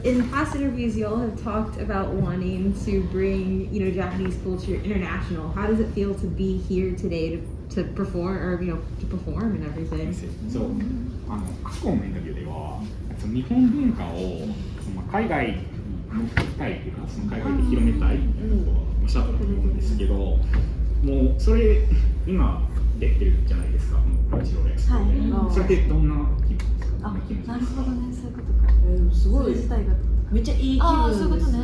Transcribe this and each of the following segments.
in past interviews, you all have talked about wanting to bring, Japanese culture international. How does it feel to be here today to perform, or to perform and everything? そう、過去のインタビューでは、その日本文化を海外に持っていきたいというか、その海外で広めたいみたいなことをおっしゃったと思うんですけど、もうそれ今できてるじゃないですか、このクランチロールエクスポで。それってどんな気分ですか？なるほどね、そういうことか。すごい自体がめっちゃいい気分です。そういうことね。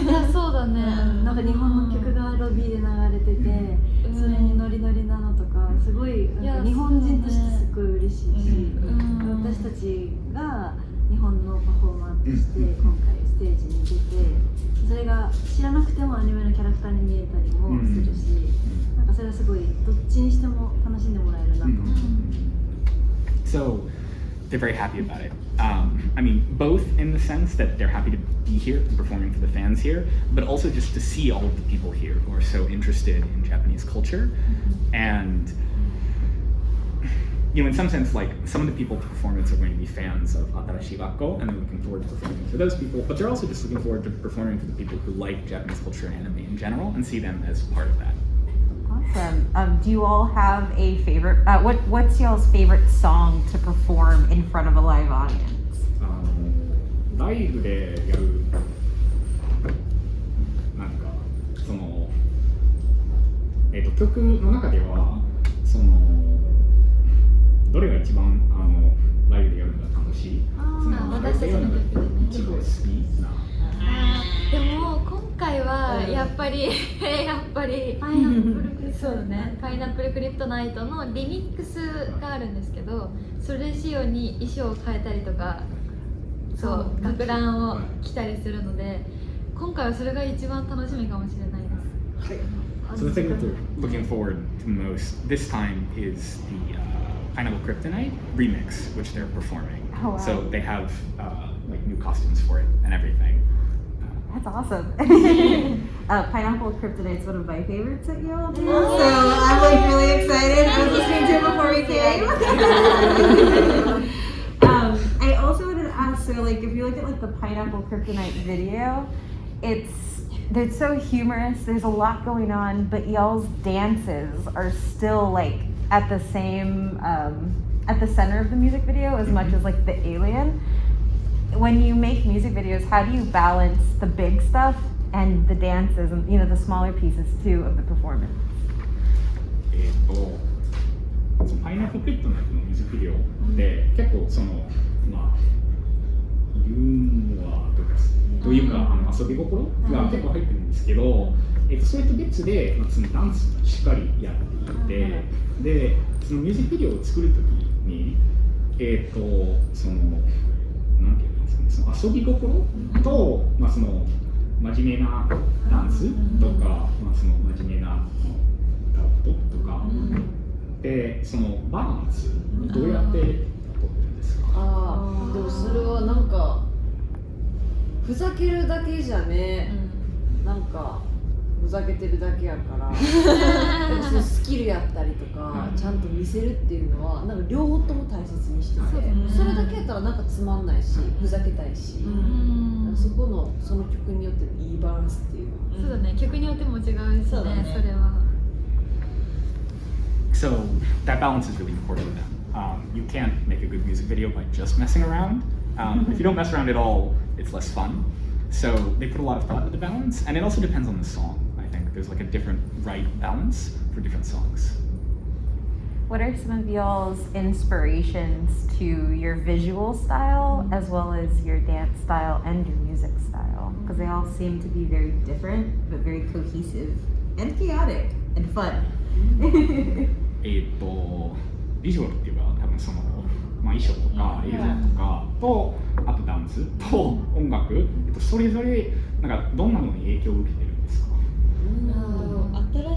いや、そうだね。なんか日本の曲がロビーで流れてて、それにノリノリなのとか、すごいなんか日本人としてすごい嬉しいし、私たちが日本のパフォーマーとして今回ステージに出て、それが知らなくてもアニメのキャラクターに見えたりもするし、なんかそれはすごいどっちにしても楽しんでもらえるなと思う。So they're very happy about it. I mean, both in the sense that they're happy to be here and performing for the fans here, but also just to see all of the people here who are so interested in Japanese culture. And, in some sense, like, some of the people at the performance are going to be fans of Atarashii Gakko, and they're looking forward to performing for those people, but they're also just looking forward to performing for the people who like Japanese culture and anime in general, and see them as part of that. Awesome. Do you all have a favorite? What's y'all's favorite song to perform in front of a live audience? ライブでやるなんかその曲の中ではそのどれが一番ライブでやるのが楽しい？私たちの曲でね。一番好きな。でも今回はやっぱりパイナップルクリプトナイトね、パイナップルクリプトナイトのリミックスがあるんですけど、それ仕様に衣装を変えたりとか、そう学ランを着たりするので、今回はそれが一番楽しみかもしれないです。So the thing that they're looking forward to most this time is the Pineapple Kryptonite remix, which they're performing. Oh, wow. So they have like new costumes for it and everything. That's awesome. Pineapple Kryptonite's one of my favorites that you all do. So I'm like really excited. I was listening to it before we came. I also wanted to ask, so like if you look at like the Pineapple Kryptonite video, they're so humorous, there's a lot going on, but y'all's dances are still like at the same at the center of the music video as much as like the alien. When you make music videos, how do you balance the big stuff and the dances and the smaller pieces too of the performance? そのパイナップルクリプトナイトのミュージックビデオで結構そのユーモアというか遊び心が結構入ってるんですけど、それと別でそのダンスをしっかりやっていて、でそのミュージックビデオを作るときにそのなんていうんですかね、その遊び心とその真面目なダンスとか、その真面目な歌とかでそのバランスどうやって取ってるんですか？でもそれはなんかふざけるだけじゃね、なんかふざけてるだけやからでもそのスキルやったりとかちゃんと見せるっていうのはなんか両方とも大切にしてて、それだけやったらなんかつまんないしふざけたいし、そこのその曲によっていいバランスっていうか、そうだね、曲によっても違うしね、それは。So that balance is really important to them. You can't make a good music video by just messing around. If you don't mess around at all, it's less fun. So they put a lot of thought into the balance, and it also depends on the song. I think there's like a different right balance for different songs. What are some of y'all's inspirations to your visual style as well as your dance style and your music style? Because they all seem to be very different, but very cohesive and chaotic and fun. ビジュアルっていうか多分その、衣装とか映像とかとあとダンスと音楽、それぞれなんかどんなのに影響を受けてるんですか？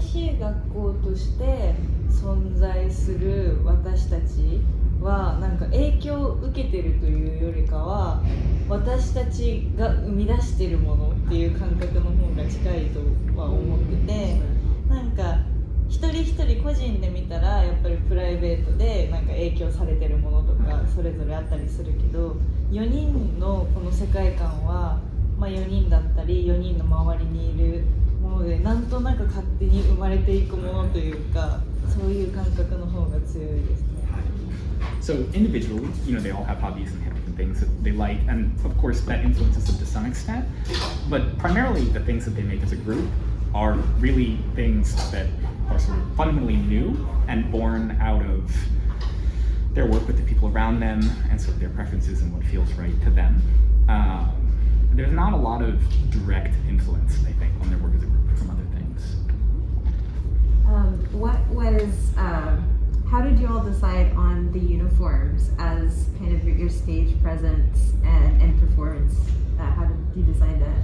新しい学校として存在する私たちはなんか影響を受けてるというよりかは私たちが生み出してるものっていう感覚の方が近いとは思ってて、なんか一人一人個人で見たらやっぱりプライベートでなんか影響されてるものとかそれぞれあったりするけど、4人のこの世界観は、まあ、4人だったり4人の周りにいるものでなんとなく勝手に生まれていくものというか、そういう感覚の方が強いですね。So individually, they all have hobbies and have different things that they like, and of course that influences them to some extent. But primarily, the things that they make as a group are really things that are sort of fundamentally new and born out of their work with the people around them and sort of their preferences and what feels right to them. There's not a lot of direct influence, I think, on their work as a group from other things. How did you all decide on the uniforms as kind of your stage presence and performance? How did you decide that?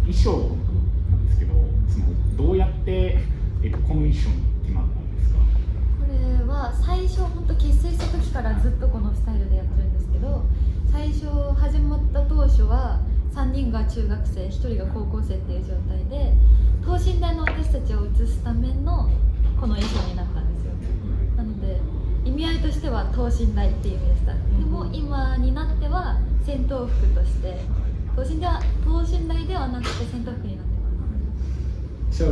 衣装なんですけど、どうやって、この衣装に決まったんですか？これは最初本当結成した時からずっとこのスタイルでやってるんですけど、最初始まった当初は3人が中学生1人が高校生っていう状態で、等身大の私たちを映すためのこの衣装になったんですよ。なので意味合いとしては等身大っていう意味でした。でも今になっては戦闘服として等身大ではなくて戦闘服になってます。So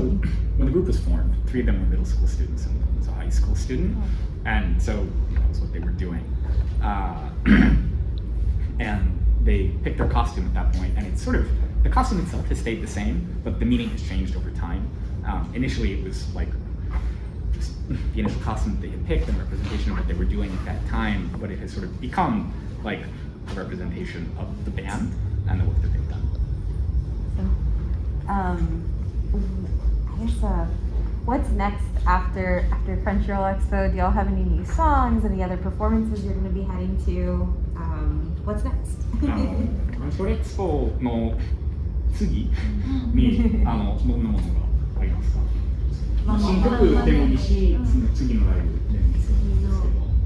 when the group was formed, 3 of them were middle school students and one was a high school student, and so that was what they were doing. And they picked their costume at that point, and it's sort of the costume itself has stayed the same, but the meaning has changed over time. Initially, it was like just the initial costume that they had picked and representation of what they were doing at that time, but it has sort of become like a representation of the band and the work that they've done. I guess what's next after Crunchy Roll Expo? Do y'all have any new songs? Any other performances you're going to be heading to? What's next? クランチロールエクスポの次にどんなものがありますか？新曲でもいいし、その次のライブでもいいです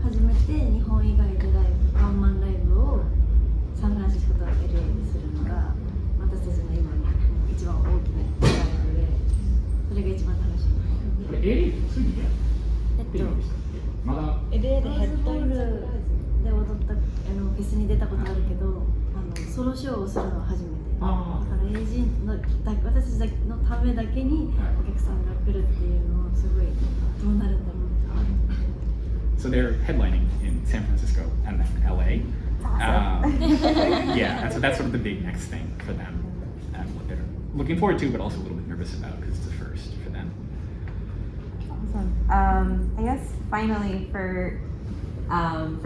初めて日本以外でワンマンライブをサンフランシスコと LA でするのが私たちの今の一番大きなライブで、それが一番楽しみ。これ LA で次でやってるんでしたっけ？まだ LA でヘッドインで踊ったフェスに出たことあるけど、ソロショーをするのは初めて。だから私たちのためだけにお客さんが来るっていうのをすごいどうなるんだろう。So they're headlining in San Francisco and then LA. Yeah, and so that's sort of the big next thing for them and what they're looking forward to, but also a little bit nervous about because it's the first for them. Awesome. I guess finally for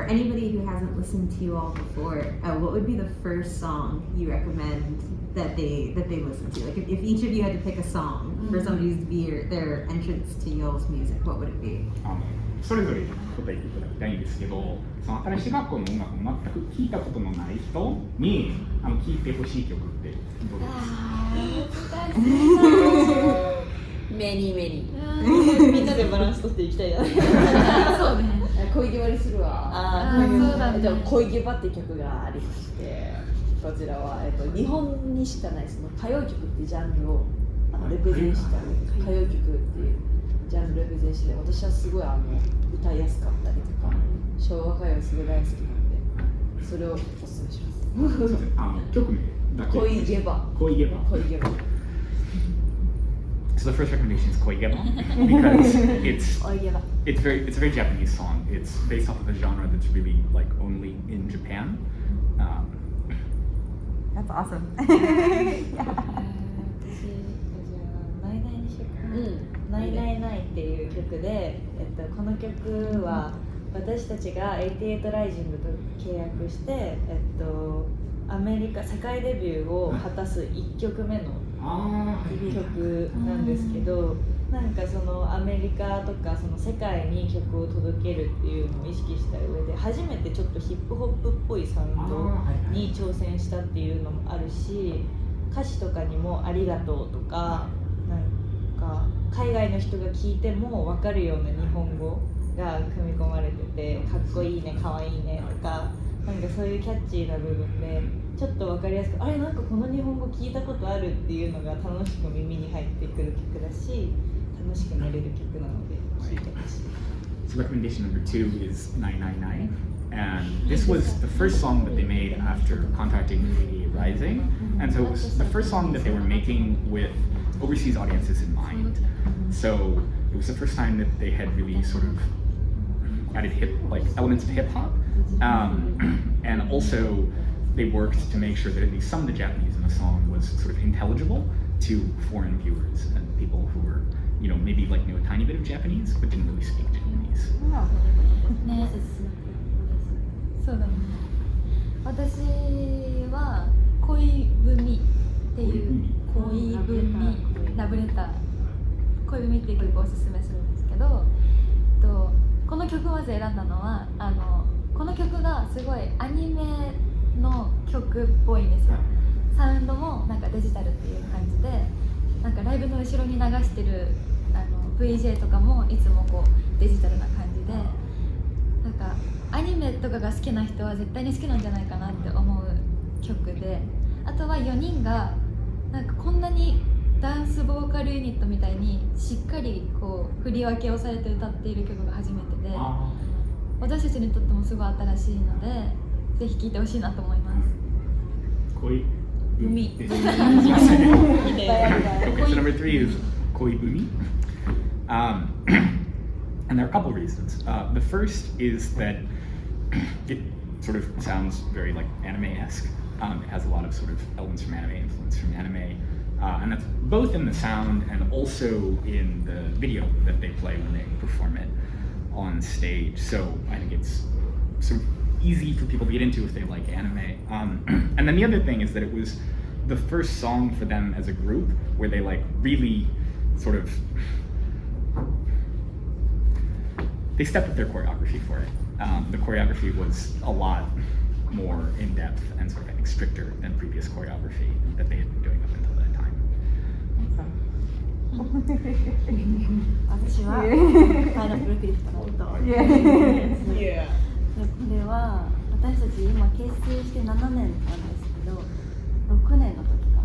anybody who hasn't listened to you all before, what would be the first song you recommend that they listen to? Like if each of you had to pick a song for somebody to be their entrance to y'all's music, what would it be? それぞれ答えていただきたいんですけど、その新しい学校の音楽を全く聴いたことのない人に聴いてほしい曲ってどれですか？メニーみんなでバランス取っていきたいな。そうね。恋決まりするわ。そうだね。恋決まって曲がありまして、こちらは、日本にしかないその歌謡曲っていうジャンルをレプゼンした歌謡曲っていうジャンルレプゼンして、私はすごい歌いやすかったりとか昭和歌謡すごい大好きなんで、それをおすすめします。曲名だけ。恋ゲバ。So the first recommendation is Koi Geba because it's a very Japanese song. It's based off of a genre that's really like only in Japan. That's awesome. 私じゃあナイナイにしようかな。ナイナイナイっていう曲で、この曲は私たちが88ライジングと契約して、アメリカ世界デビューを果たす1曲目の曲なんですけど、なんかそのアメリカとかその世界に曲を届けるっていうのを意識した上で初めてちょっとヒップホップっぽいサウンドに挑戦したっていうのもあるし、歌詞とかにもありがとうとか、なんか海外の人が聞いても分かるような日本語が組み込まれてて、かっこいいね、かわいいねとか、なんかそういうキャッチーな部分でちょっと分かりやすく、あれなんかこの日本語聞いたことあるっていうのが楽しく耳に入ってくる曲だし、楽しくなれる曲なので聴いてほしい。 So recommendation number 2 is 999, and this was the first song that they made after contacting AA Rising, and so it was the first song that they were making with overseas audiences in mind. So it was the first time that they had really sort of added elements of hip hop, and also they worked to make sure that at least some of the Japanese in the song was sort of intelligible to foreign viewers and people who were, maybe knew a tiny bit of Japanese but didn't really speak Japanese. ね、そうだね。私は恋文っていう恋文ラブレター恋文っていう曲をおすすめするんですけど、この曲をまず選んだのはこの曲がすごいアニメの曲っぽいんですよ。サウンドもなんかデジタルっていう感じで、なんかライブの後ろに流してるVJ とかもいつもこうデジタルな感じで、なんかアニメとかが好きな人は絶対に好きなんじゃないかなって思う曲で、あとは4人がなんかこんなにダンスボーカルユニットみたいにしっかりこう振り分けをされて歌っている曲が初めてで、私たちにとってもすごい新しいのでぜひ聴いてほしいなと思います。恋海So number 3 is Koi Bumi. And there are a couple reasons. The first is that it sort of sounds very anime-esque. It has a lot of sort of elements from anime, influence from anime, and that's both in the sound and also in the video that they play when they perform it on stage. So I think it's sort of easy for people to get into if they like anime. And then the other thing is that it was the first song for them as a group where they really sort of they stepped up their choreography for it. The choreography was a lot more in-depth and sort of, I think, stricter than previous choreography that they had been doing up until that time. 私はパイナップルクリフトの歌を。これは私たち今結成して7年なんですけど、6年の時か。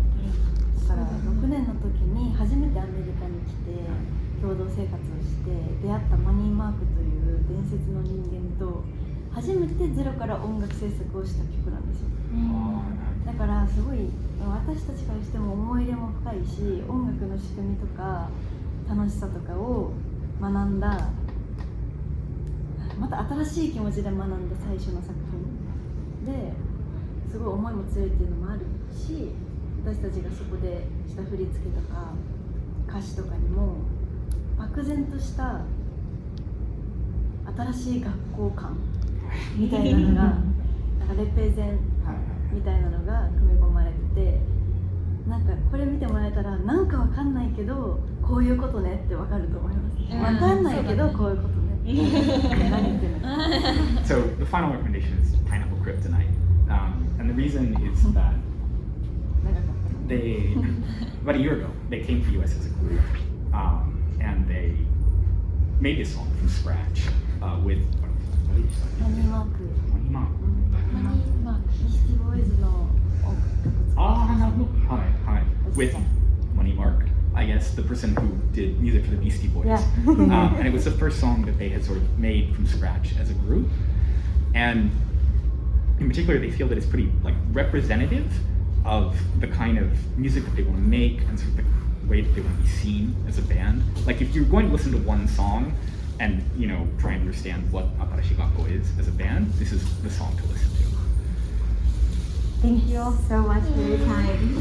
だから6年の時に初めてアメリカに来て共同生活をして出会ったマニー・マークという伝説の人間と初めてゼロから音楽制作をした曲なんですよ。だからすごい私たちからしても思い入れも深いし、音楽の仕組みとか楽しさとかを学んだ、また新しい気持ちで学んだ最初の作品ですごい思いも強いっていうのもあるし、私たちがそこでした振り付けとか歌詞とかにも漠然とした新しい学校感みたいなのがなんかレペゼンみたいなのが組み込まれてて、なんかこれ見てもらえたらなんかわかんないけどこういうことねってわかると思います。わかんないけどこういうことね。何言ってんの。So the final recommendation is Pineapple Kryptonite, and the reason is that they about a year ago they came to the US as a group, and they made this song from scratch with what did you say? マニー・マーク。マニーマーク。マニー・マーク。ビースティーボーイズの音楽。なるほど。はいはい。With Money Mark, I guess the person who did music for the Beastie Boys. Yeah. And it was the first song that they had sort of made from scratch as a group. And in particular, they feel that it's pretty representative of the kind of music that they want to make and sort of the way that they want to be seen as a band. If you're going to listen to one song and try and understand what Atarashii Gakko is as a band, this is the song to listen to. Thank you all so much for your time.